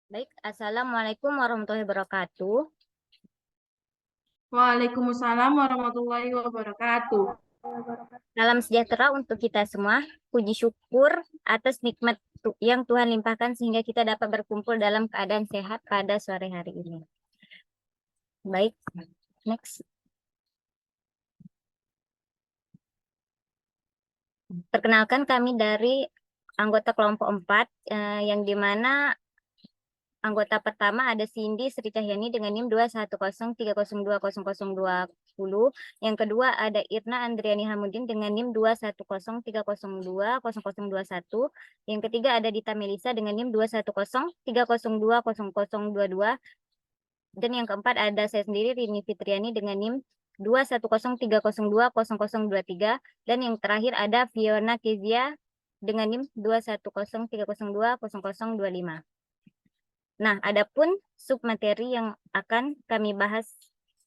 Baik, Assalamualaikum warahmatullahi wabarakatuh. Waalaikumsalam warahmatullahi wabarakatuh. Salam sejahtera untuk kita semua. Puji syukur atas nikmat yang Tuhan limpahkan sehingga kita dapat berkumpul dalam keadaan sehat pada sore hari ini. Baik, next. Perkenalkan kami dari anggota kelompok 4, yang dimana anggota pertama ada Cindy Sri Cahyani dengan NIM 210302020. Yang kedua ada Irna Andriani Hamudin dengan NIM 210302021. Yang ketiga ada Dita Melisa dengan NIM 210302022. Dan yang keempat ada saya sendiri Rini Fitriani dengan NIM 21030200023. Dan yang terakhir ada Fiona Kezia dengan NIM 21030200025. Nah, adapun submateri yang akan kami bahas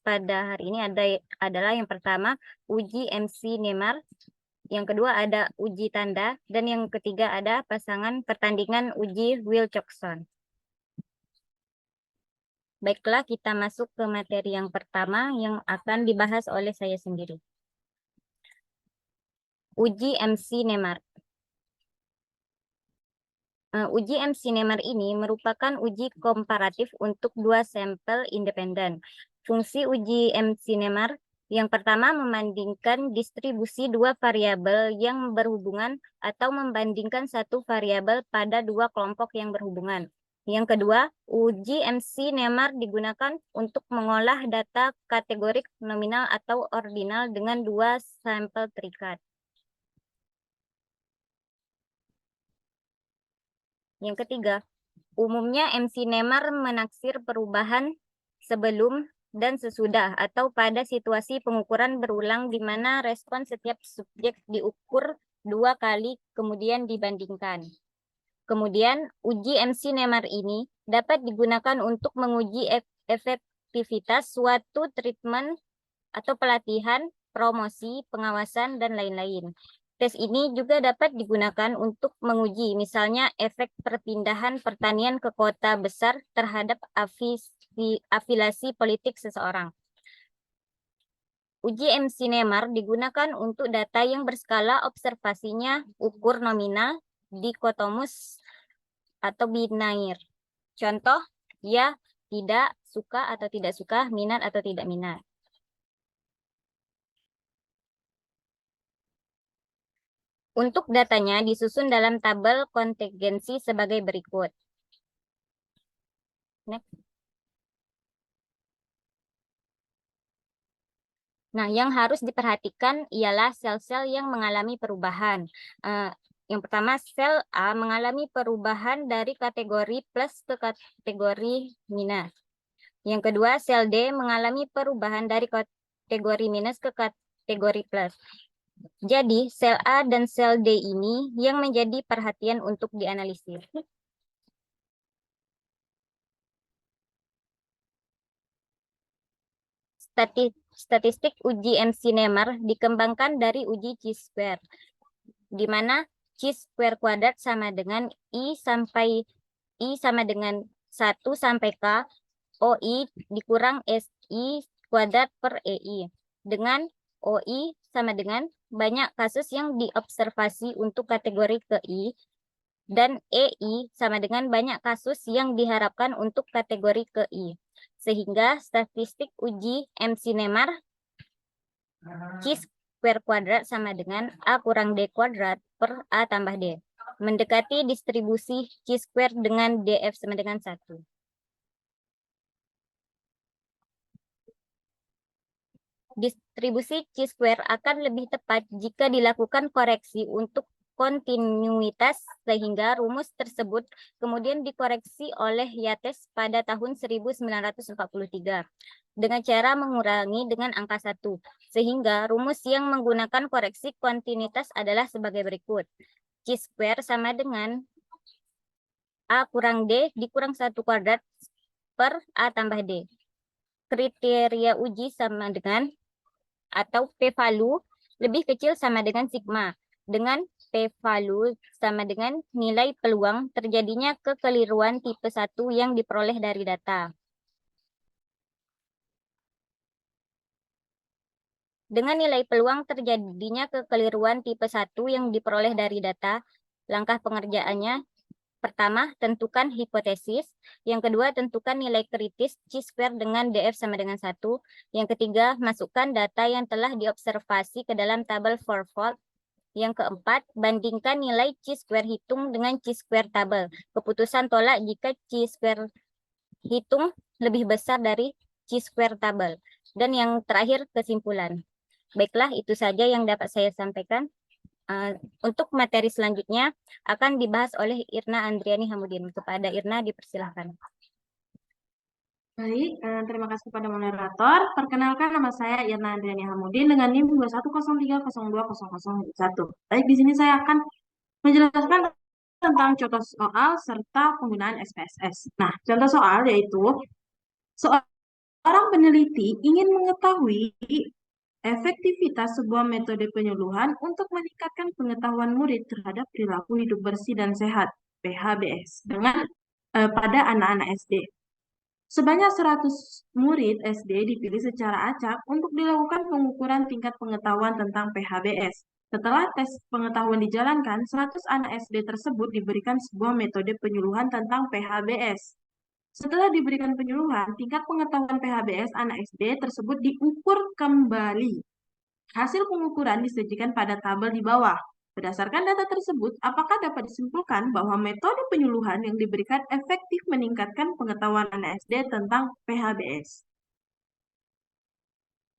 pada hari ini adalah yang pertama uji MC Neymar, yang kedua ada uji tanda, dan yang ketiga ada pasangan pertandingan uji Wilcoxon. Baiklah, kita masuk ke materi yang pertama yang akan dibahas oleh saya sendiri. Uji MC Neymar. Uji MC Neymar ini merupakan uji komparatif untuk dua sampel independen. Fungsi uji MC Neymar yang pertama membandingkan distribusi dua variabel yang berhubungan atau membandingkan satu variabel pada dua kelompok yang berhubungan. Yang kedua, uji MC Neymar digunakan untuk mengolah data kategorik nominal atau ordinal dengan dua sampel terikat. Yang ketiga, umumnya MC Neymar menaksir perubahan sebelum dan sesudah atau pada situasi pengukuran berulang di mana respon setiap subjek diukur dua kali kemudian dibandingkan. Kemudian, uji MC Neymar ini dapat digunakan untuk menguji efektivitas suatu treatment atau pelatihan, promosi, pengawasan, dan lain-lain. Tes ini juga dapat digunakan untuk menguji misalnya efek perpindahan pertanian ke kota besar terhadap afiliasi politik seseorang. Uji MC Neymar digunakan untuk data yang berskala observasinya ukur nominal, dikotomus, atau binair. Contoh, ya, tidak, suka atau tidak suka, minat atau tidak minat. Untuk datanya disusun dalam tabel kontingensi sebagai berikut. Next. Nah, yang harus diperhatikan ialah sel-sel yang mengalami perubahan. Yang pertama, sel A mengalami perubahan dari kategori plus ke kategori minus. Yang kedua, sel D mengalami perubahan dari kategori minus ke kategori plus. Jadi, sel A dan sel D ini yang menjadi perhatian untuk dianalisis. Statistik uji MC Neymar dikembangkan dari uji chi-square, di mana chi-square kuadrat sama dengan I sama dengan 1 sampai K, OI dikurang SI kuadrat per EI, dengan OI sama dengan banyak kasus yang diobservasi untuk kategori ke I, dan EI sama dengan banyak kasus yang diharapkan untuk kategori ke I. Sehingga statistik uji MC Neymar chi-square kuadrat sama dengan A kurang D kuadrat per A tambah D. Mendekati distribusi chi-square dengan DF sama dengan 1. Distribusi chi-square akan lebih tepat jika dilakukan koreksi untuk kontinuitas sehingga rumus tersebut kemudian dikoreksi oleh Yates pada tahun 1943 dengan cara mengurangi dengan angka 1, sehingga rumus yang menggunakan koreksi kontinuitas adalah sebagai berikut. Chi-square sama dengan A kurang D dikurang 1 kuadrat per A tambah D. Kriteria uji sama dengan atau p-value lebih kecil sama dengan sigma, dengan P-value sama dengan nilai peluang terjadinya kekeliruan tipe 1 yang diperoleh dari data. Dengan nilai peluang terjadinya kekeliruan tipe 1 yang diperoleh dari data, langkah pengerjaannya: pertama, tentukan hipotesis. Yang kedua, tentukan nilai kritis chi-square dengan DF sama dengan 1. Yang ketiga, masukkan data yang telah diobservasi ke dalam tabel fourfold. Yang keempat, bandingkan nilai chi-square hitung dengan chi-square tabel. Keputusan tolak jika chi-square hitung lebih besar dari chi-square tabel. Dan yang terakhir, kesimpulan. Baiklah, itu saja yang dapat saya sampaikan. Untuk materi selanjutnya akan dibahas oleh Irna Andriani Hamudin. Kepada Irna dipersilahkan. Baik, terima kasih kepada moderator. Perkenalkan, nama saya Irna Andriani Hamudin dengan NIM 2103020001. Baik, di sini saya akan menjelaskan tentang contoh soal serta penggunaan SPSS. Nah, contoh soal yaitu seorang peneliti ingin mengetahui efektivitas sebuah metode penyuluhan untuk meningkatkan pengetahuan murid terhadap perilaku hidup bersih dan sehat (PHBS) pada anak-anak SD. Sebanyak 100 murid SD dipilih secara acak untuk dilakukan pengukuran tingkat pengetahuan tentang PHBS. Setelah tes pengetahuan dijalankan, 100 anak SD tersebut diberikan sebuah metode penyuluhan tentang PHBS. Setelah diberikan penyuluhan, tingkat pengetahuan PHBS anak SD tersebut diukur kembali. Hasil pengukuran disajikan pada tabel di bawah. Berdasarkan data tersebut, apakah dapat disimpulkan bahwa metode penyuluhan yang diberikan efektif meningkatkan pengetahuan anak SD tentang PHBS?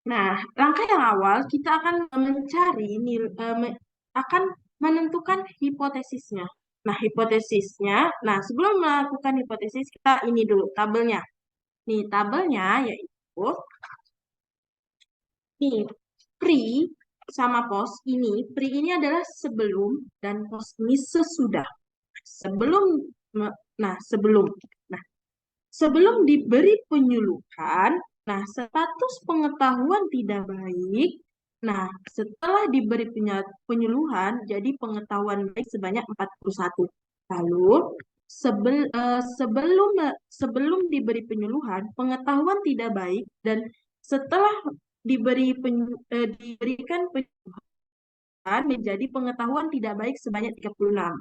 Nah, langkah yang awal kita akan akan menentukan hipotesisnya. Nah, sebelum melakukan hipotesis, kita ini dulu tabelnya. Nih, tabelnya yaitu nih, pre sama post ini. Pre ini adalah sebelum dan post ini sesudah. Sebelum sebelum. Nah, sebelum diberi penyuluhan, nah status pengetahuan tidak baik. Nah, setelah diberi penyuluhan, jadi pengetahuan baik sebanyak 41. Lalu sebelum diberi penyuluhan, pengetahuan tidak baik, dan setelah diberikan penyuluhan menjadi pengetahuan tidak baik sebanyak 36.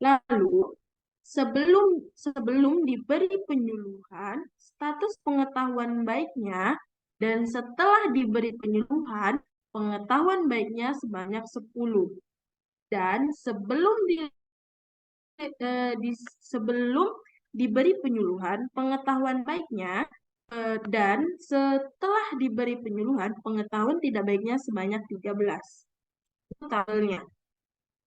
Lalu sebelum diberi penyuluhan, status pengetahuan baiknya, dan setelah diberi penyuluhan, pengetahuan baiknya sebanyak 10. Dan sebelum diberi penyuluhan, pengetahuan baiknya, dan setelah diberi penyuluhan, pengetahuan tidak baiknya sebanyak 13. Itu tabelnya.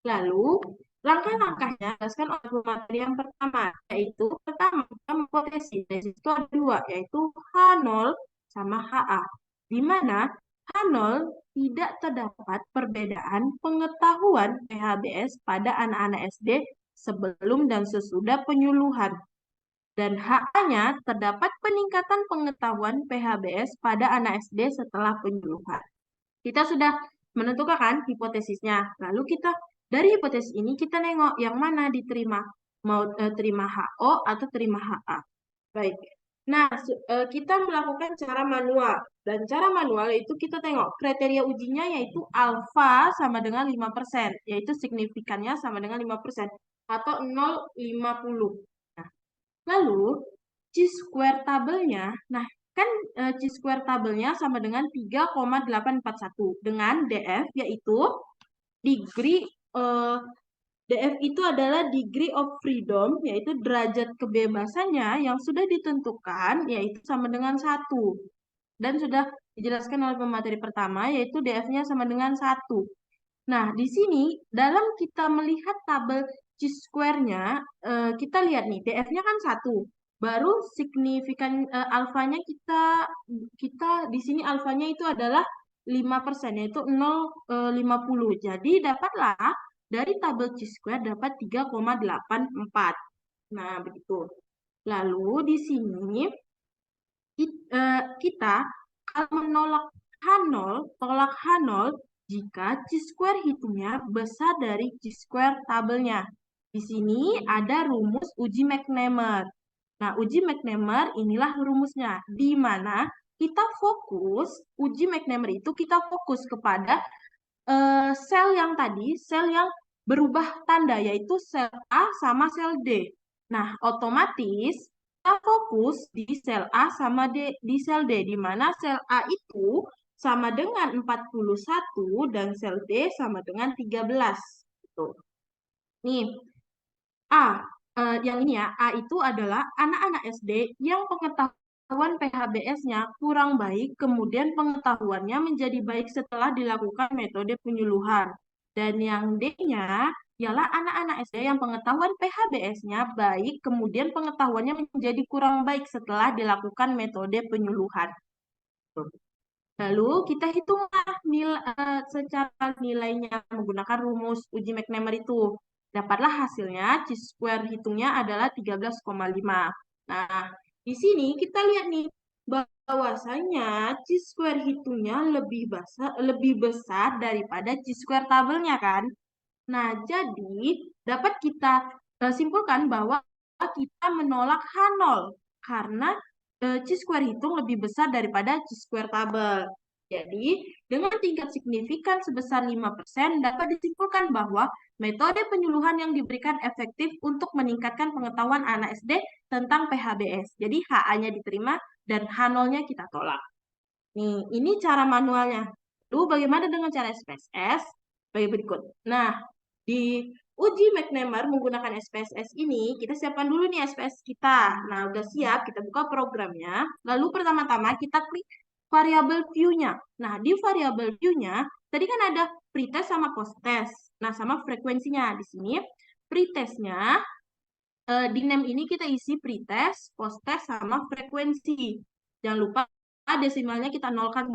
Lalu, langkah-langkahnya jelaskan oleh pemateri yang pertama, yaitu pertama, kita memproteksi. Dari situ ada dua, yaitu H0 sama HA. Di mana H0 tidak terdapat perbedaan pengetahuan PHBS pada anak-anak SD sebelum dan sesudah penyuluhan. Dan HA-nya terdapat peningkatan pengetahuan PHBS pada anak SD setelah penyuluhan. Kita sudah menentukan kan hipotesisnya. Lalu dari hipotesis ini kita nengok yang mana diterima, mau terima HO atau terima HA. Baik. Nah, kita melakukan cara manual. Dan cara manual itu kita tengok kriteria ujinya yaitu alfa sama dengan 5%, yaitu signifikannya sama dengan 5% atau 0,50. Nah, lalu chi-square tabelnya, kan chi-square tabelnya sama dengan 3,841 dengan DF yaitu degree DF itu adalah degree of freedom, yaitu derajat kebebasannya yang sudah ditentukan, yaitu sama dengan 1. Dan sudah dijelaskan oleh pemateri pertama, yaitu DF-nya sama dengan 1. Nah, di sini, dalam kita melihat tabel chi-square-nya, kita lihat nih, DF-nya kan 1. Baru signifikan alfanya kita di sini alfanya itu adalah 5%, yaitu 0,50. Jadi, dapatlah dari tabel chi-square dapat 3,84. Nah, begitu. Lalu di sini kita kalau menolak H0, tolak H0, jika chi-square hitungnya besar dari chi-square tabelnya. Di sini ada rumus uji McNemer. Nah, uji McNemer inilah rumusnya, di mana kita fokus, uji McNemer itu kita fokus kepada sel yang tadi, sel yang berubah tanda, yaitu sel A sama sel D. Nah, otomatis kita fokus di sel A sama di sel D, di mana sel A itu sama dengan 41 dan sel D sama dengan 13. Gitu. Nih, A, yang ini ya, A itu adalah anak-anak SD yang pengetahuan PHBS-nya kurang baik, kemudian pengetahuannya menjadi baik setelah dilakukan metode penyuluhan. Dan yang D-nya ialah anak-anak SD yang pengetahuan PHBS-nya baik, kemudian pengetahuannya menjadi kurang baik setelah dilakukan metode penyuluhan. Lalu kita hitunglah secara nilainya menggunakan rumus uji McNemer itu. Dapatlah hasilnya, chi-square hitungnya adalah 13,5. Nah, di sini kita lihat nih, bahwasanya chi-square hitungnya lebih besar daripada chi-square tabelnya kan. Nah, jadi dapat kita simpulkan bahwa kita menolak H0 karena chi-square hitung lebih besar daripada chi-square tabel. Jadi, dengan tingkat signifikan sebesar 5%, dapat disimpulkan bahwa metode penyuluhan yang diberikan efektif untuk meningkatkan pengetahuan anak SD tentang PHBS. Jadi, HA-nya diterima dan H0-nya kita tolak. Nih, ini cara manualnya. Lalu, bagaimana dengan cara SPSS? Sebagai berikut. Nah, di uji McNemer menggunakan SPSS ini, kita siapkan dulu nih SPSS kita. Nah, udah siap, kita buka programnya. Lalu pertama-tama kita klik variabel view-nya. Nah, di variabel view-nya, tadi kan ada pretest sama posttest. Nah, sama frekuensinya. Di sini, pretestnya, di name ini kita isi pretest, posttest, sama frekuensi. Jangan lupa desimalnya kita nolkan,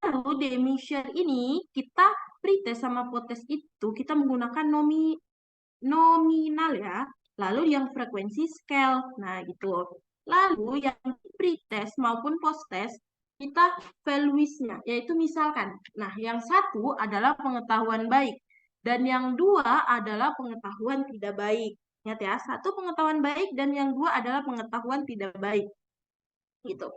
lalu di emission ini kita pretest sama posttest itu kita menggunakan nominal ya. Lalu yang frekuensi scale. Nah, gitu. Lalu yang pretest maupun posttest kita values-nya, yaitu misalkan. Nah, yang satu adalah pengetahuan baik dan yang dua adalah pengetahuan tidak baik. Ingat ya, satu pengetahuan baik dan yang dua adalah pengetahuan tidak baik. Gitu.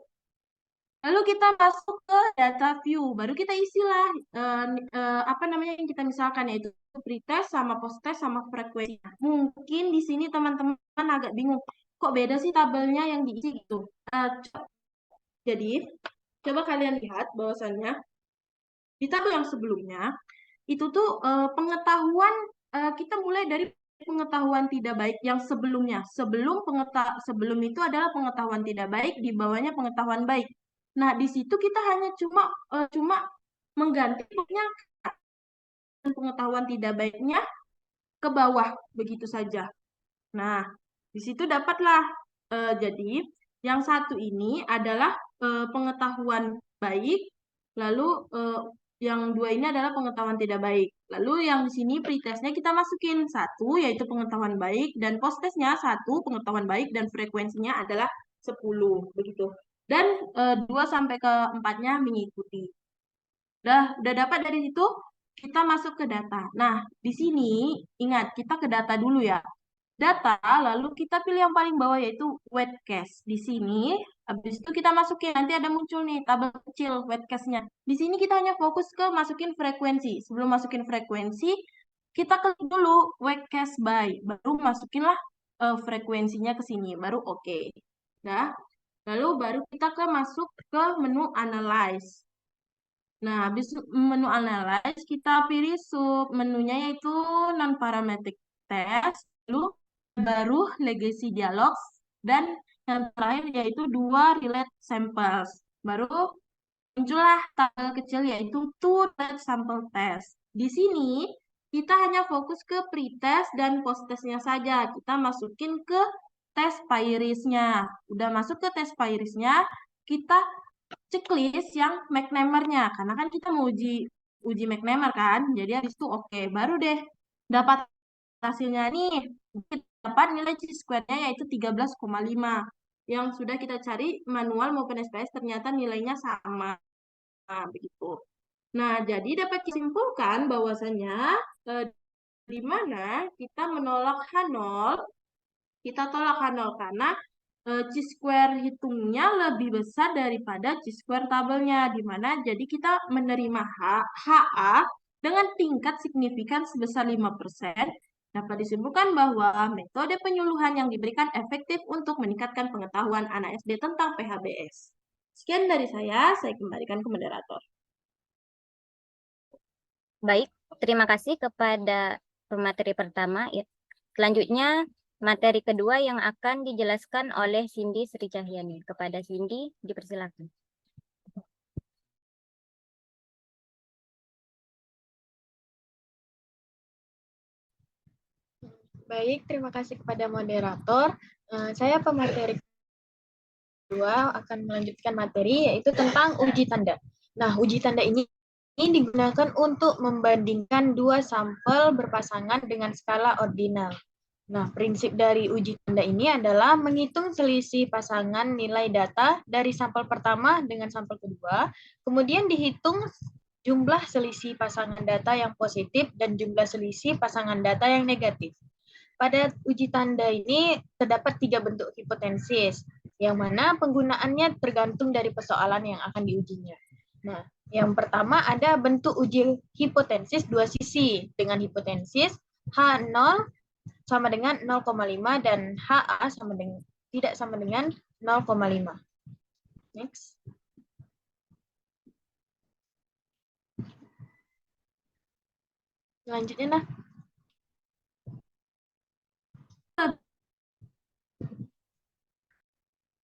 Lalu kita masuk ke data view, baru kita isilah apa namanya yang kita misalkan, yaitu pretest sama posttest sama frekuensi. Mungkin di sini teman-teman agak bingung, kok beda sih tabelnya yang diisi gitu. Jadi coba kalian lihat bahwasannya di tabel yang sebelumnya itu tuh pengetahuan kita mulai dari pengetahuan tidak baik yang sebelumnya. Sebelum itu adalah pengetahuan tidak baik, di bawahnya pengetahuan baik. Nah, di situ kita hanya cuma mengganti pengetahuan tidak baiknya ke bawah begitu saja. Nah, di situ dapatlah jadi yang satu ini adalah pengetahuan baik, lalu yang dua ini adalah pengetahuan tidak baik. Lalu yang di sini pretestnya kita masukin satu, yaitu pengetahuan baik, dan posttestnya satu, pengetahuan baik, dan frekuensinya adalah 10, begitu. Dan 2 sampai ke 4-nya mengikuti. Udah dapat dari situ, kita masuk ke data. Nah, di sini ingat kita ke data dulu ya. Data, lalu kita pilih yang paling bawah yaitu wet case. Di sini, habis itu kita masukin, nanti ada muncul nih tabel kecil wet case-nya. Di sini kita hanya fokus ke masukin frekuensi. Sebelum masukin frekuensi, kita klik dulu wet case by. Baru masukinlah frekuensinya ke sini, baru oke. Nah, lalu baru kita masuk ke menu analyze. Nah, habis menu analyze, kita pilih sub menunya yaitu non-parametric test, lalu baru legacy dialogs, dan yang terakhir yaitu dua relate samples. Baru muncullah tabel kecil yaitu two relate sample test. Di sini kita hanya fokus ke pretest dan posttestnya saja. Kita masukin ke tes Pairis-nya. Udah masuk ke tes Pairis-nya, kita checklist yang McNemer-nya. Karena kan kita mau uji McNemer kan. Jadi habis itu oke. Baru deh dapat hasilnya nih. Dapat nilai chi-square-nya yaitu 13,5. Yang sudah kita cari manual maupun SPS ternyata nilainya sama. Nah, begitu. Nah, jadi dapat disimpulkan bahwasanya di mana kita menolak H0, kita tolak H0 karena chi-square hitungnya lebih besar daripada chi-square tabelnya, di mana jadi kita menerima HA dengan tingkat signifikan sebesar 5%. Dapat disimpulkan bahwa metode penyuluhan yang diberikan efektif untuk meningkatkan pengetahuan anak SD tentang PHBS. Sekian dari saya kembalikan ke moderator. Baik, terima kasih kepada pemateri pertama. Ya. Selanjutnya, materi kedua yang akan dijelaskan oleh Cindy Sri Cahyani. Kepada Cindy, dipersilakan. Baik, terima kasih kepada moderator. Saya pemateri kedua akan melanjutkan materi yaitu tentang uji tanda. Nah, uji tanda ini digunakan untuk membandingkan dua sampel berpasangan dengan skala ordinal. Nah, prinsip dari uji tanda ini adalah menghitung selisih pasangan nilai data dari sampel pertama dengan sampel kedua, kemudian dihitung jumlah selisih pasangan data yang positif dan jumlah selisih pasangan data yang negatif. Pada uji tanda ini terdapat 3 bentuk hipotesis, yang mana penggunaannya tergantung dari persoalan yang akan diujinya. Nah, yang pertama ada bentuk uji hipotesis dua sisi dengan hipotesis H0 sama dengan 0,5 dan HA sama dengan tidak sama dengan 0,5. Next. Selanjutnya nah.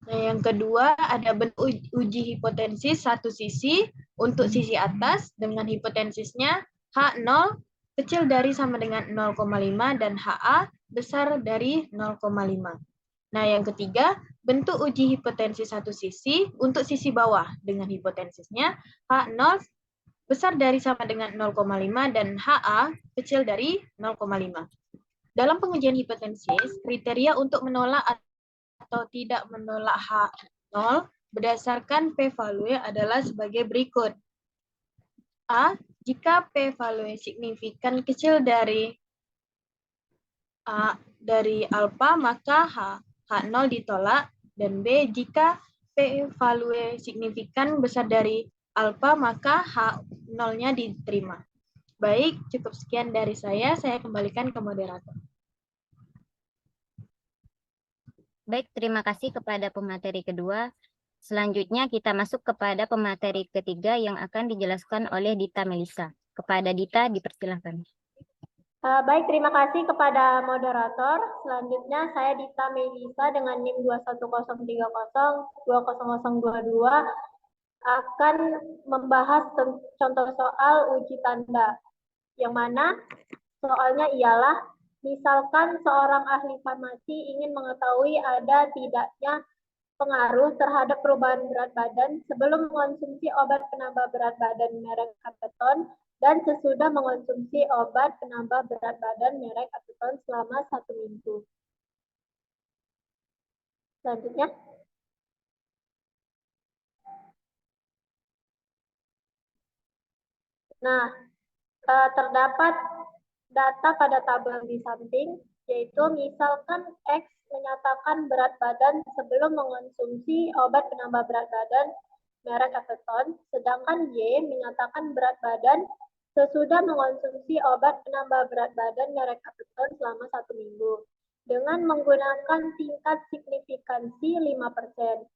Nah, yang kedua ada bentuk uji hipotesis satu sisi untuk sisi atas dengan hipotesisnya H0 kecil dari sama dengan 0,5 dan HA besar dari 0,5. Nah, yang ketiga bentuk uji hipotesis satu sisi untuk sisi bawah dengan hipotesisnya H0 besar dari sama dengan 0,5 dan HA kecil dari 0,5. Dalam pengujian hipotesis, kriteria untuk menolak atau tidak menolak H0 berdasarkan p-value adalah sebagai berikut. A. Jika p-value signifikan kecil dari alfa, maka H0 ditolak. Dan B. Jika p-value signifikan besar dari alfa, maka H0-nya diterima. Baik, cukup sekian dari saya kembalikan ke moderator. Baik, terima kasih kepada pemateri kedua. Selanjutnya kita masuk kepada pemateri ketiga yang akan dijelaskan oleh Dita Melisa. Kepada Dita, dipersilakan. Baik, terima kasih kepada moderator. Selanjutnya saya Dita Melisa dengan NIM 21030200022 akan membahas contoh soal uji tanda. Yang mana soalnya ialah misalkan seorang ahli farmasi ingin mengetahui ada tidaknya pengaruh terhadap perubahan berat badan sebelum mengonsumsi obat penambah berat badan merek Apeton dan sesudah mengonsumsi obat penambah berat badan merek Apeton selama 1 minggu. Selanjutnya. Nah, terdapat data pada tabel di samping, yaitu misalkan X menyatakan berat badan sebelum mengonsumsi obat penambah berat badan merek Apeton, sedangkan Y menyatakan berat badan sesudah mengonsumsi obat penambah berat badan merek Apeton selama 1 minggu dengan menggunakan tingkat signifikansi 5%.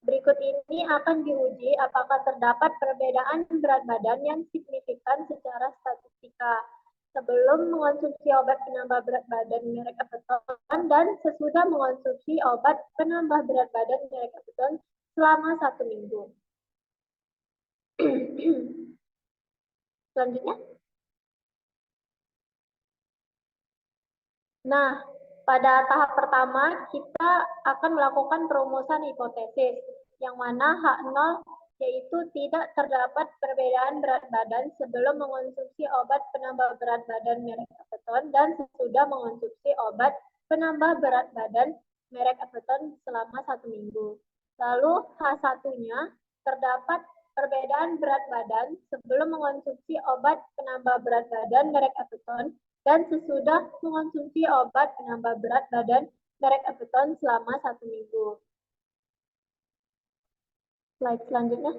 Berikut ini akan diuji apakah terdapat perbedaan berat badan yang signifikan secara statistika sebelum mengonsumsi obat penambah berat badan merek Apeton dan sesudah mengonsumsi obat penambah berat badan merek Apeton selama 1 minggu. Selanjutnya. Nah, pada tahap pertama kita akan melakukan perumusan hipotesis yang mana H0 yaitu tidak terdapat perbedaan berat badan sebelum mengonsumsi obat penambah berat badan merek Apeton dan sesudah mengonsumsi obat penambah berat badan merek Apeton selama 1 minggu. Lalu H1-nya terdapat perbedaan berat badan sebelum mengonsumsi obat penambah berat badan merek Apoton dan sesudah mengonsumsi obat penambah berat badan merek Apoton selama 1 minggu. Slide selanjutnya.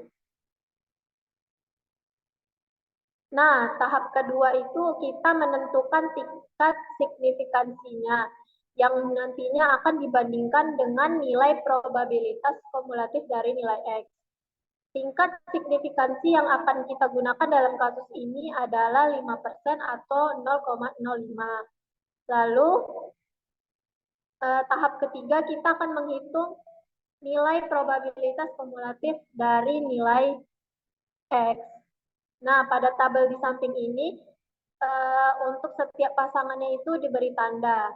Nah, tahap kedua itu kita menentukan tingkat signifikansinya yang nantinya akan dibandingkan dengan nilai probabilitas kumulatif dari nilai X. Tingkat signifikansi yang akan kita gunakan dalam kasus ini adalah 5% atau 0,05. Lalu, tahap ketiga kita akan menghitung nilai probabilitas kumulatif dari nilai X. Nah, pada tabel di samping ini, untuk setiap pasangannya itu diberi tanda.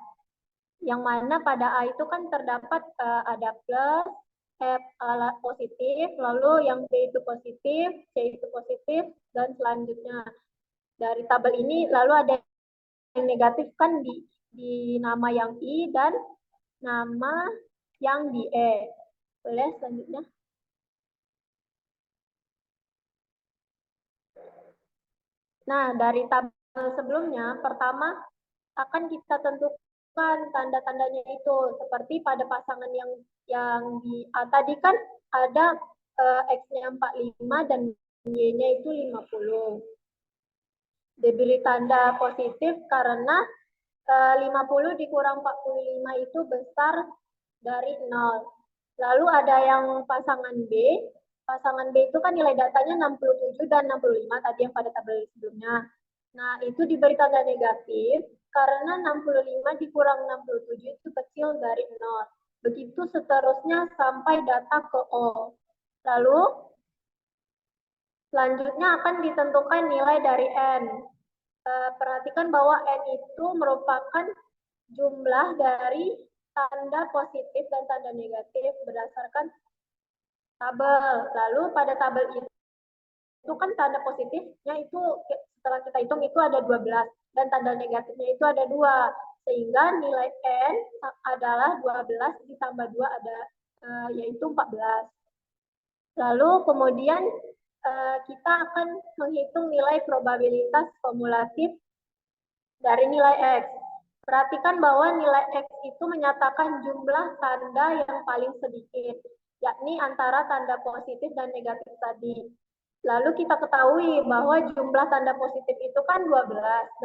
Yang mana pada A itu kan terdapat ada plus, F positif, lalu yang B itu positif, C itu positif, dan selanjutnya. Dari tabel ini lalu ada yang negatif kan di nama yang I dan nama yang di E. Boleh selanjutnya. Nah, dari tabel sebelumnya, pertama akan kita tentukan tanda-tandanya itu. Seperti pada pasangan yang di A tadi kan ada X-nya 45 dan Y-nya itu 50. Diberi tanda positif karena 50 dikurang 45 itu besar dari 0. Lalu ada yang pasangan B. Pasangan B itu kan nilai datanya 67 dan 65 tadi yang pada tabel sebelumnya. Nah, itu diberi tanda negatif karena 65 dikurang 67 itu kecil dari 0. Begitu seterusnya sampai data ke O. Lalu, selanjutnya akan ditentukan nilai dari N. Perhatikan bahwa N itu merupakan jumlah dari tanda positif dan tanda negatif berdasarkan tabel. Lalu pada tabel itu kan tanda positifnya itu setelah kita hitung itu ada 12 dan tanda negatifnya itu ada 2. Sehingga nilai N adalah 12 ditambah 2 ada yaitu 14. Lalu kemudian kita akan menghitung nilai probabilitas kumulatif dari nilai X. Perhatikan bahwa nilai X itu menyatakan jumlah tanda yang paling sedikit, yakni antara tanda positif dan negatif tadi. Lalu kita ketahui bahwa jumlah tanda positif itu kan 12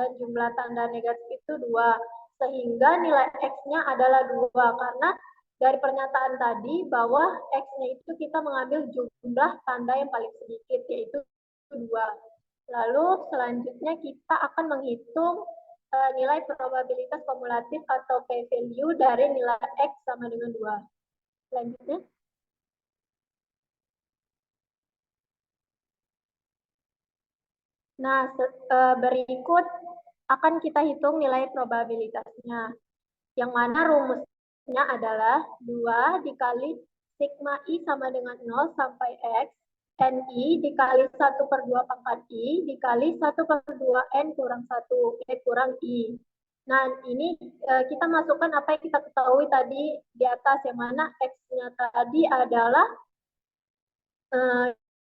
dan jumlah tanda negatif itu 2. Sehingga nilai X-nya adalah 2 karena dari pernyataan tadi bahwa X-nya itu kita mengambil jumlah tanda yang paling sedikit yaitu 2. Lalu selanjutnya kita akan menghitung nilai probabilitas kumulatif atau p-value dari nilai X sama dengan 2. Selanjutnya. Nah, berikut akan kita hitung nilai probabilitasnya. Yang mana rumusnya adalah 2 dikali sigma I sama dengan 0 sampai X, NI dikali 1/2 pangkat I dikali 1/2 N kurang 1, E kurang I. Nah, ini kita masukkan apa yang kita ketahui tadi di atas, yang mana X-nya tadi adalah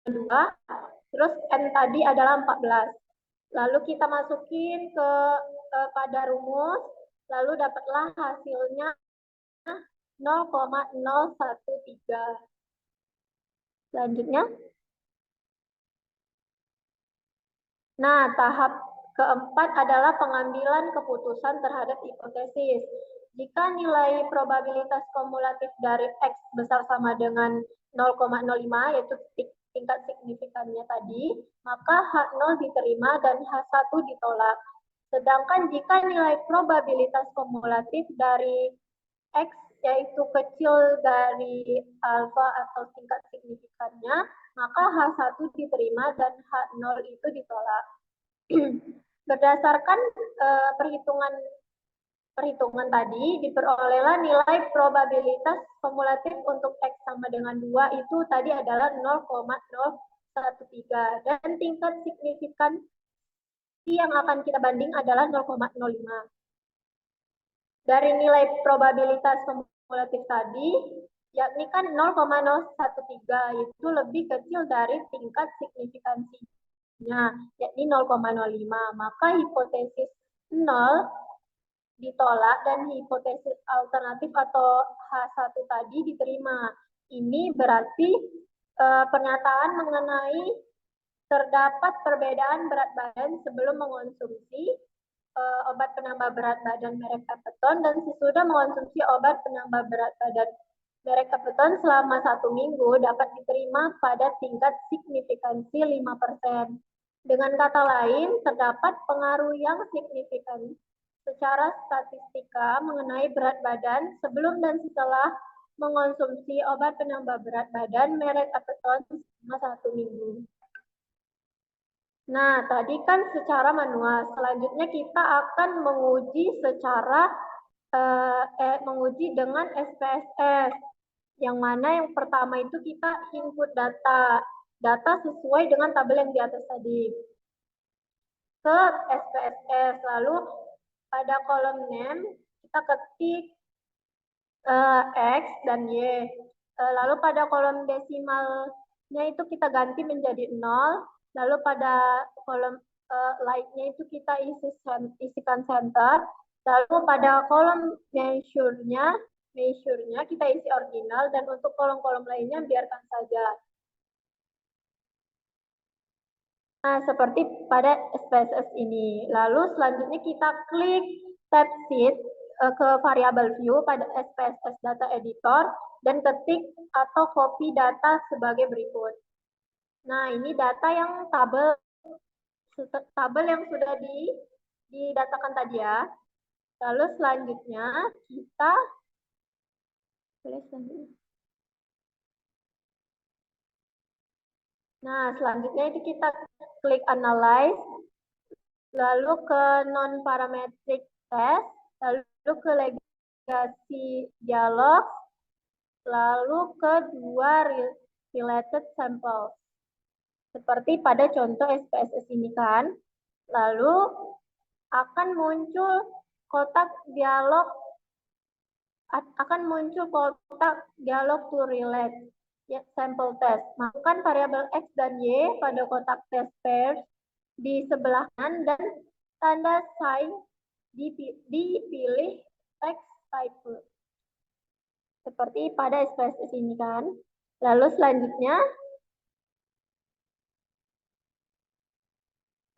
2, terus N tadi adalah 14. Lalu kita masukin pada rumus, lalu dapatlah hasilnya 0,013. Selanjutnya. Nah, tahap keempat adalah pengambilan keputusan terhadap hipotesis. Jika nilai probabilitas kumulatif dari X besar sama dengan 0,05, yaitu tingkat signifikannya tadi, maka H0 diterima dan H1 ditolak. Sedangkan jika nilai probabilitas kumulatif dari X yaitu kecil dari alfa atau tingkat signifikannya, maka H1 diterima dan H0 itu ditolak. Berdasarkan perhitungan tadi, diperolehlah nilai probabilitas kumulatif untuk X sama dengan 2 itu tadi adalah 0,013 dan tingkat signifikan yang akan kita banding adalah 0,05. Dari nilai probabilitas kumulatif tadi, yakni kan 0,013, itu lebih kecil dari tingkat signifikansinya, yakni 0,05. Maka hipotesis 0 ditolak dan hipotesis alternatif atau H1 tadi diterima. Ini berarti pernyataan mengenai terdapat perbedaan berat badan sebelum mengonsumsi obat penambah berat badan merek Apeton dan sesudah mengonsumsi obat penambah berat badan merek Apeton selama 1 minggu dapat diterima pada tingkat signifikansi 5%. Dengan kata lain, terdapat pengaruh yang signifikan secara statistika mengenai berat badan sebelum dan setelah mengonsumsi obat penambah berat badan merek Apeton selama 1 minggu. Nah, tadi kan secara manual. Selanjutnya kita akan menguji secara menguji dengan SPSS. Yang mana yang pertama itu kita input data sesuai dengan tabel yang di atas tadi ke SPSS. Lalu pada kolom name kita ketik X dan Y. Lalu pada kolom desimalnya itu kita ganti menjadi 0. Lalu pada kolom like-nya itu kita isikan center. Lalu pada kolom measure-nya kita isi ordinal, dan untuk kolom-kolom lainnya biarkan saja. Nah, seperti pada SPSS ini. Lalu selanjutnya kita klik tab sheet ke variabel view pada SPSS data editor dan ketik atau copy data sebagai berikut. Nah, ini data yang tabel yang sudah didatakan tadi ya. Lalu selanjutnya kita itu kita klik analyze, lalu ke non-parametric test, lalu ke legacy dialog, lalu ke 2 related samples. Seperti pada contoh SPSS ini kan. Lalu akan muncul kotak dialog to relate sample test. Masukkan variabel X dan Y pada kotak test pairs di sebelah kanan dan tanda sign dipilih text type. Seperti pada SPSS ini kan. Lalu selanjutnya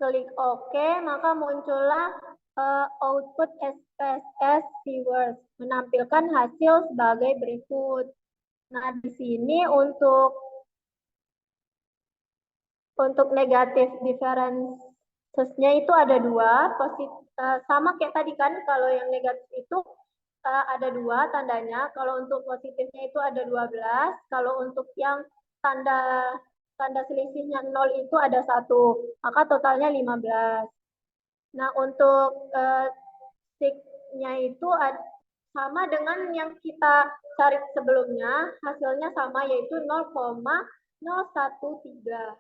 klik OK, maka muncullah output SPSS viewers, menampilkan hasil sebagai berikut. Nah, di sini untuk negatif differences-nya itu ada 2, sama kayak tadi kan, kalau yang negatif itu ada 2 tandanya, kalau untuk positifnya itu ada 12, kalau untuk yang tanda selisihnya 0 itu ada 1, maka totalnya 15. Nah, untuk sig-nya itu sama dengan yang kita cari sebelumnya, hasilnya sama, yaitu 0,013.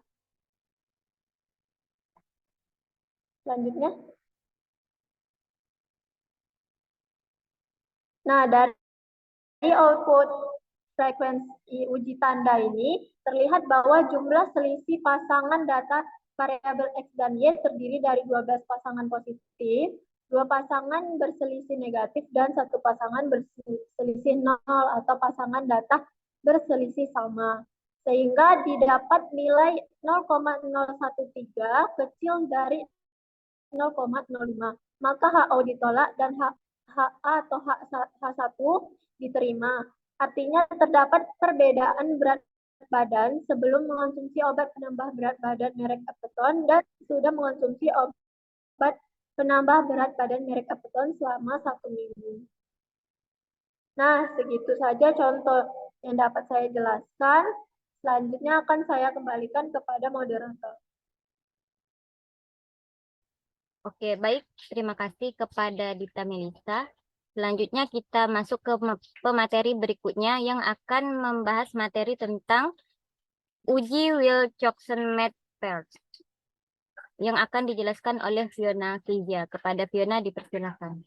Selanjutnya. Nah, dari output frekuensi uji tanda ini, terlihat bahwa jumlah selisih pasangan data variabel X dan Y terdiri dari 12 pasangan positif, 2 pasangan berselisih negatif, dan 1 pasangan berselisih 0 atau pasangan data berselisih sama. Sehingga didapat nilai 0,013 kecil dari 0,05. Maka HO ditolak dan HA atau H1 diterima. Artinya terdapat perbedaan berat badan sebelum mengonsumsi obat penambah berat badan merek Apeton dan sudah mengonsumsi obat penambah berat badan merek Apeton selama 1 minggu. Nah, segitu saja contoh yang dapat saya jelaskan. Selanjutnya akan saya kembalikan kepada moderator. Oke, baik. Terima kasih kepada Dita Melisa. Selanjutnya kita masuk ke pemateri berikutnya yang akan membahas materi tentang uji Wilcoxon-Met pairs yang akan dijelaskan oleh Fiona Kezia. Kepada Fiona dipersilakan.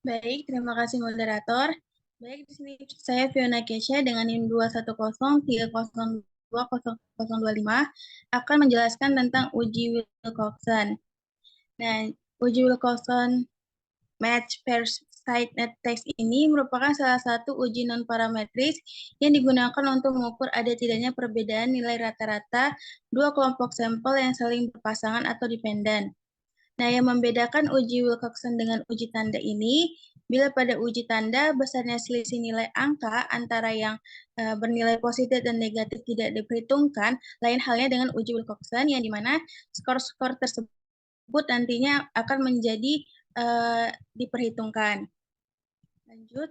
Baik, terima kasih moderator. Baik, di sini saya Fiona Kesha dengan NIM 21030020025 akan menjelaskan tentang uji Wilcoxon. Nah, uji Wilcoxon Match Pairs Side Net Test ini merupakan salah satu uji non-parametris yang digunakan untuk mengukur ada tidaknya perbedaan nilai rata-rata dua kelompok sampel yang saling berpasangan atau dependen. Nah, yang membedakan uji Wilcoxon dengan uji tanda ini, bila pada uji tanda besarnya selisih nilai angka antara yang bernilai positif dan negatif tidak diperhitungkan, lain halnya dengan uji Wilcoxon yang dimana skor-skor tersebut nantinya akan menjadi diperhitungkan. Lanjut.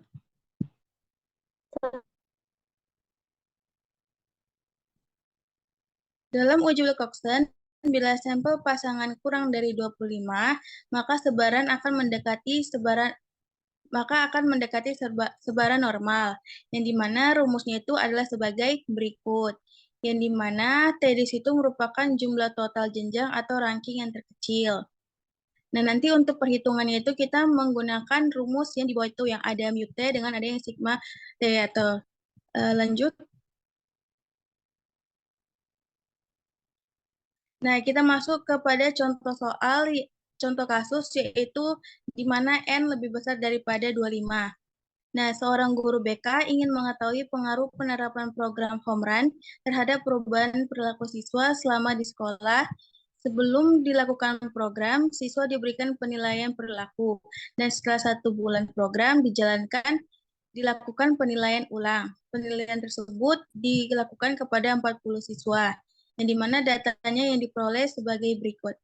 Dalam uji Wilcoxon, bila sampel pasangan kurang dari 25, maka akan mendekati sebaran normal, yang dimana rumusnya itu adalah sebagai berikut, yang dimana T di situ merupakan jumlah total jenjang atau ranking yang terkecil. Nah, nanti untuk perhitungannya itu kita menggunakan rumus yang di bawah itu, yang ada mu T dengan ada yang sigma T atau lanjut. Nah, kita masuk kepada contoh kasus, yaitu di mana N lebih besar daripada 25. Nah, seorang guru BK ingin mengetahui pengaruh penerapan program home run terhadap perubahan perilaku siswa selama di sekolah. Sebelum dilakukan program, siswa diberikan penilaian perilaku. Dan setelah 1 bulan program dilakukan penilaian ulang. Penilaian tersebut dilakukan kepada 40 siswa, yang dimana datanya yang diperoleh sebagai berikut.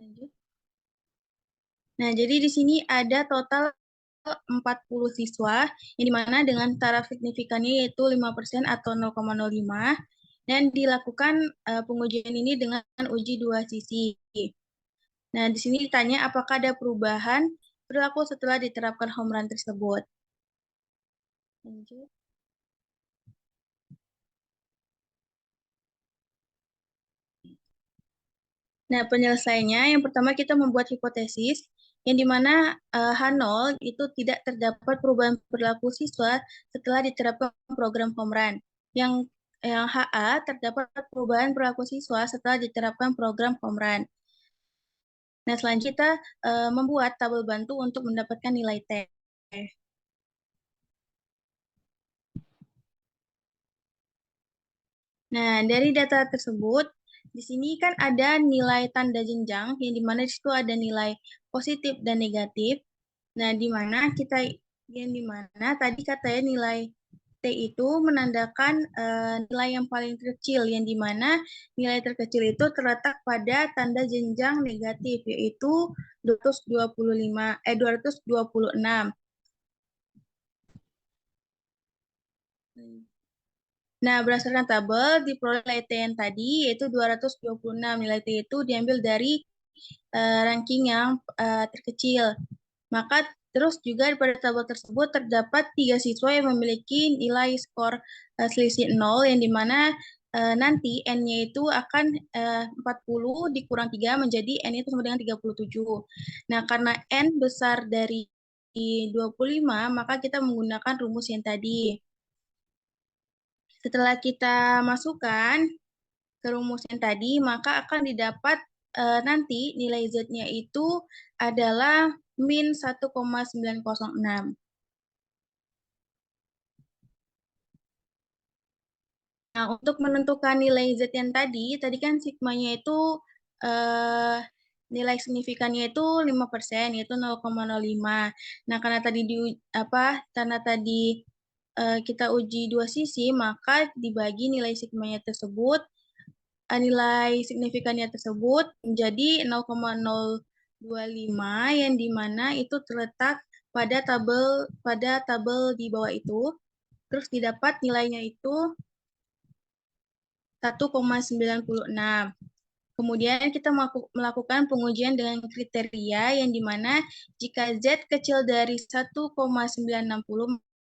Lanjut. Nah, jadi di sini ada total 40 siswa, yang dimana dengan taraf signifikannya yaitu 5% atau 0,05, dan dilakukan pengujian ini dengan uji dua sisi. Nah, di sini ditanya apakah ada perubahan perilaku setelah diterapkan home run tersebut. Lanjut. Nah, penyelesaiannya yang pertama kita membuat hipotesis, yang dimana H0 itu tidak terdapat perubahan perilaku siswa setelah diterapkan program home run. Yang HA terdapat perubahan perilaku siswa setelah diterapkan program home run. Nah, selanjutnya kita membuat tabel bantu untuk mendapatkan nilai T. Nah, dari data tersebut, di sini kan ada nilai tanda jenjang, yang dimana di situ ada nilai positif dan negatif. Nah, yang dimana tadi katanya nilai T itu menandakan nilai yang paling kecil, yang dimana nilai terkecil itu terletak pada tanda jenjang negatif, yaitu 226. Nah, berdasarkan tabel, diperoleh nilai T yang tadi, yaitu 226. Nilai T itu diambil dari ranking yang terkecil. Maka terus juga pada tabel tersebut terdapat 3 siswa yang memiliki nilai skor selisih 0, yang dimana nanti N-nya itu akan 40 dikurang 3 menjadi N itu sama dengan 37. Nah, karena N besar dari 25, maka kita menggunakan rumus yang tadi. Setelah kita masukkan ke rumus yang tadi, maka akan didapat nanti nilai Z-nya itu adalah min 1,906. Nah, untuk menentukan nilai Z yang tadi kan sigmanya itu nilai signifikannya itu 5%, yaitu 0,05. Nah, karena tadi kita uji dua sisi, maka dibagi nilai sigmanya tersebut, nilai signifikannya tersebut menjadi 0,025, yang dimana itu terletak pada tabel di bawah itu. Terus didapat nilainya itu 1,96. Kemudian kita melakukan pengujian dengan kriteria, yang dimana jika Z kecil dari 1,960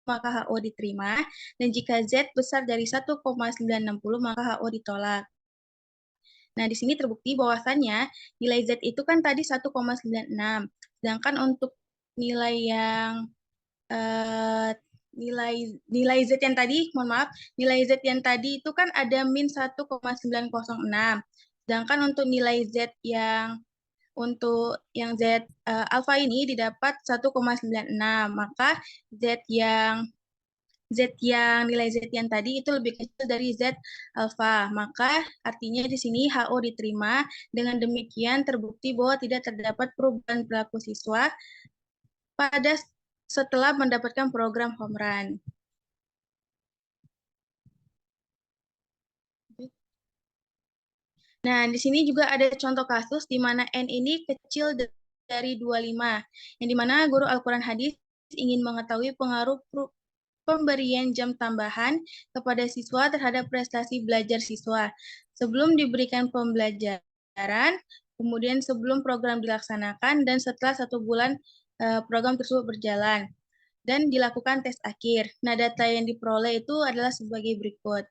maka HO diterima, dan jika Z besar dari 1,960 maka HO ditolak. Nah, di sini terbukti bahwasannya nilai Z itu kan tadi 1,96. Sedangkan untuk nilai yang nilai Z yang tadi, mohon maaf, nilai Z yang tadi itu kan ada min 1,906. Sedangkan untuk nilai Z yang Z alfa ini didapat 1,96. Maka nilai Z yang tadi itu lebih kecil dari Z alfa. Maka artinya di sini HO diterima. Dengan demikian terbukti bahwa tidak terdapat perubahan perilaku siswa setelah mendapatkan program home run. Nah, di sini juga ada contoh kasus di mana N ini kecil dari 25, yang di mana guru Al-Quran Hadis ingin mengetahui pengaruh pemberian jam tambahan kepada siswa terhadap prestasi belajar siswa sebelum diberikan pembelajaran, kemudian sebelum program dilaksanakan, dan setelah 1 bulan program tersebut berjalan, dan dilakukan tes akhir. Nah, data yang diperoleh itu adalah sebagai berikut.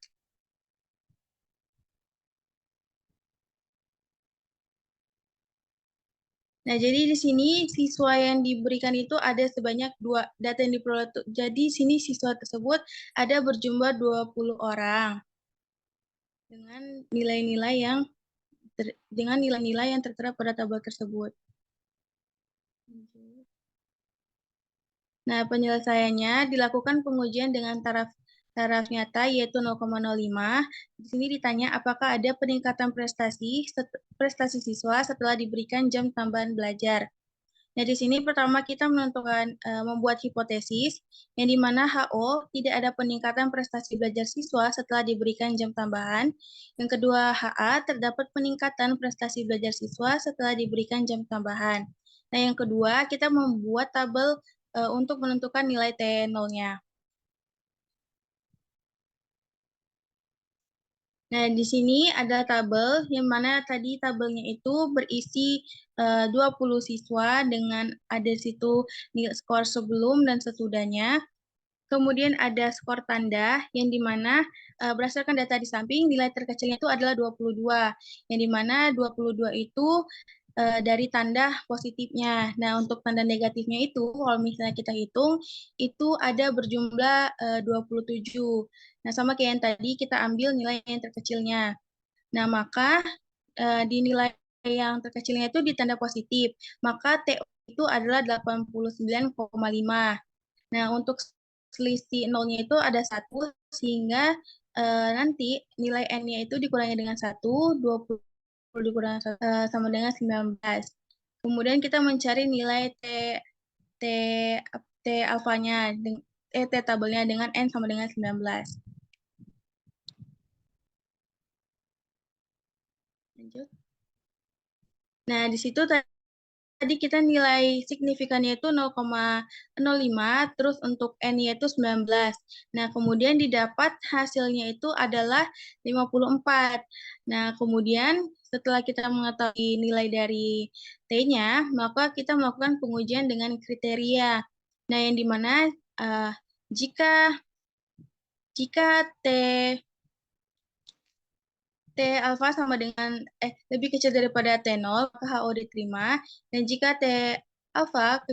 Nah, jadi di sini siswa yang diberikan itu ada sebanyak 2 data yang diperoleh. Jadi sini siswa tersebut ada berjumlah 20 orang dengan nilai-nilai yang tertera pada tabel tersebut. Nah, penyelesaiannya dilakukan pengujian dengan taraf nyata yaitu 0,05. Di sini ditanya apakah ada peningkatan prestasi siswa setelah diberikan jam tambahan belajar. Nah, di sini pertama kita membuat hipotesis yang di mana HO tidak ada peningkatan prestasi belajar siswa setelah diberikan jam tambahan. Yang kedua, HA terdapat peningkatan prestasi belajar siswa setelah diberikan jam tambahan. Nah, yang kedua kita membuat tabel untuk menentukan nilai T0-nya. Nah, di sini ada tabel, yang mana tadi tabelnya itu berisi 20 siswa dengan ada situ nilai skor sebelum dan sesudahnya. Kemudian ada skor tanda, yang dimana berdasarkan data di samping, nilai terkecilnya itu adalah 22, yang dimana 22 itu dari tanda positifnya. Nah, untuk tanda negatifnya itu, kalau misalnya kita hitung, itu ada berjumlah 27. Nah, sama kayak yang tadi, kita ambil nilai yang terkecilnya. Nah, maka di nilai yang terkecilnya itu di tanda positif. Maka TO itu adalah 89,5. Nah, untuk selisih nolnya itu ada 1, sehingga nanti nilai N-nya itu dikurangi dengan 1, 20 dikurangi sama dengan 19. Kemudian kita mencari nilai T alfanya, T tabelnya dengan N sama dengan 19. Lanjut. Nah, di situ tadi kita nilai signifikannya itu 0,05, terus untuk N-nya itu 19. Nah, kemudian didapat hasilnya itu adalah 54. Nah, kemudian setelah kita mengetahui nilai dari T-nya, maka kita melakukan pengujian dengan kriteria. Nah, yang dimana jika T alfa sama dengan lebih kecil daripada T0, maka HO diterima. Dan jika T alfa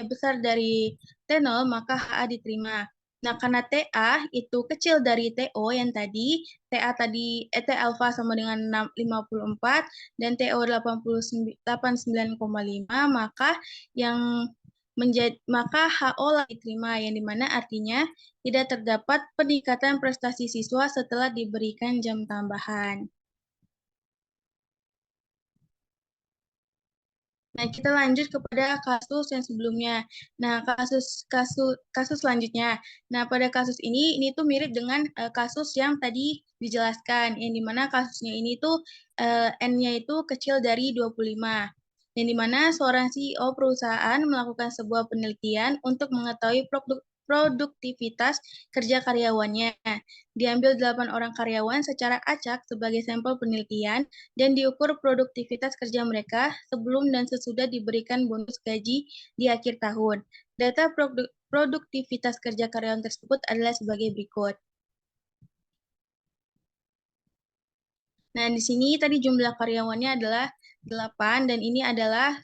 besar dari T0, maka HA diterima. Nah, karena TA itu kecil dari TO yang tadi, T alfa sama dengan 54 dan TO 89,5, maka HO lah diterima, yang dimana artinya tidak terdapat peningkatan prestasi siswa setelah diberikan jam tambahan. Nah, kita lanjut kepada kasus yang sebelumnya. Nah, kasus selanjutnya. Nah, pada kasus ini tuh mirip dengan kasus yang tadi dijelaskan, yang dimana kasusnya ini tuh N-nya itu kecil dari 25. Yang dimana seorang CEO perusahaan melakukan sebuah penelitian untuk mengetahui produktivitas kerja karyawannya. Diambil 8 orang karyawan secara acak sebagai sampel penelitian dan diukur produktivitas kerja mereka sebelum dan sesudah diberikan bonus gaji di akhir tahun. Data produktivitas kerja karyawan tersebut adalah sebagai berikut. Nah, di sini tadi jumlah karyawannya adalah 8 dan ini adalah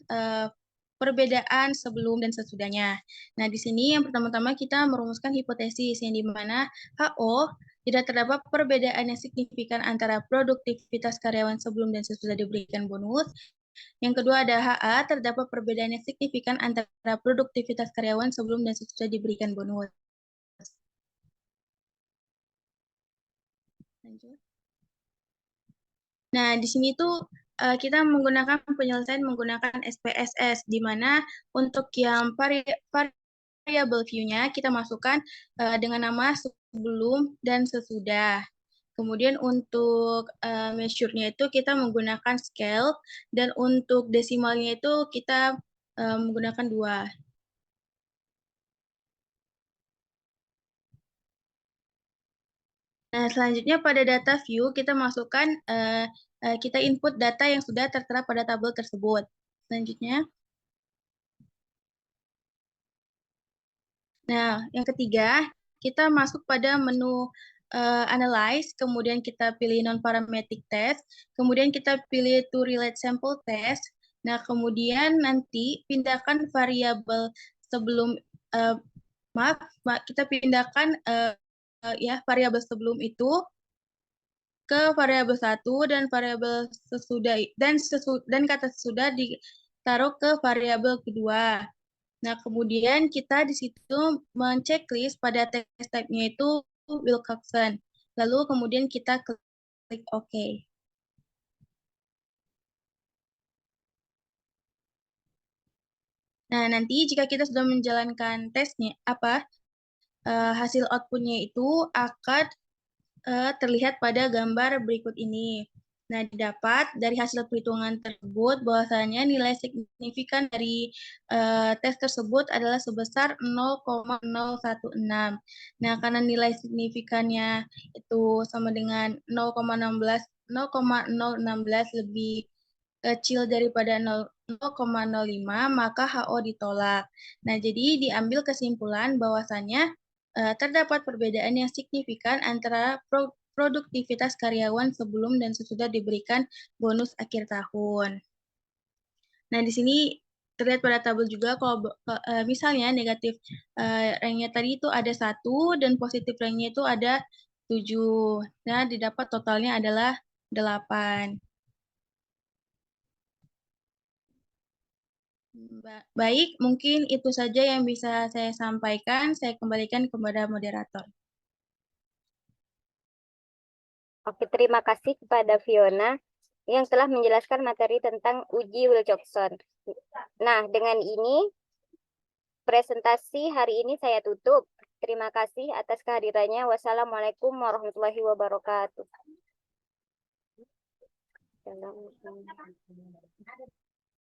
perbedaan sebelum dan sesudahnya. Nah, di sini yang pertama-tama kita merumuskan hipotesis yang dimana HO tidak terdapat perbedaan yang signifikan antara produktivitas karyawan sebelum dan sesudah diberikan bonus. Yang kedua ada HA, terdapat perbedaan yang signifikan antara produktivitas karyawan sebelum dan sesudah diberikan bonus. Lanjut. Nah, di sini tuh kita menggunakan penyelesaian menggunakan SPSS, di mana untuk yang variable view-nya kita masukkan dengan nama sebelum dan sesudah. Kemudian untuk measure-nya itu kita menggunakan scale, dan untuk desimalnya itu kita menggunakan 2. Nah, selanjutnya pada data view kita masukkan, kita input data yang sudah tertera pada tabel tersebut. Selanjutnya. Nah, yang ketiga, kita masuk pada menu analyze, kemudian kita pilih non-parametric test, kemudian kita pilih to relate sample test. Nah, kemudian nanti pindahkan variabel sebelum, kita pindahkan variabel sebelum itu ke variabel 1 dan variabel sesudah dan kata sesudah ditaruh ke variabel kedua. Nah, kemudian kita di situ menceklis pada test type-nya itu Wilcoxon. Lalu kemudian kita klik OK. Nah, nanti jika kita sudah menjalankan tesnya, hasil output-nya itu akan terlihat pada gambar berikut ini. Nah, didapat dari hasil perhitungan tersebut bahwasanya nilai signifikan dari tes tersebut adalah sebesar 0,016. Nah, karena nilai signifikannya itu sama dengan 0,016 lebih kecil daripada 0,05, maka HO ditolak. Nah, jadi diambil kesimpulan bahwasanya terdapat perbedaan yang signifikan antara produktivitas karyawan sebelum dan sesudah diberikan bonus akhir tahun. Nah, di sini terlihat pada tabel juga kalau misalnya negatif ranknya tadi itu ada 1 dan positif ranknya itu ada 7. Nah, didapat totalnya adalah 8. Baik, mungkin itu saja yang bisa saya sampaikan. Saya kembalikan kepada moderator. Oke, terima kasih kepada Fiona yang telah menjelaskan materi tentang uji Wilcoxon. Nah, dengan ini presentasi hari ini saya tutup. Terima kasih atas kehadirannya. Wassalamualaikum warahmatullahi wabarakatuh.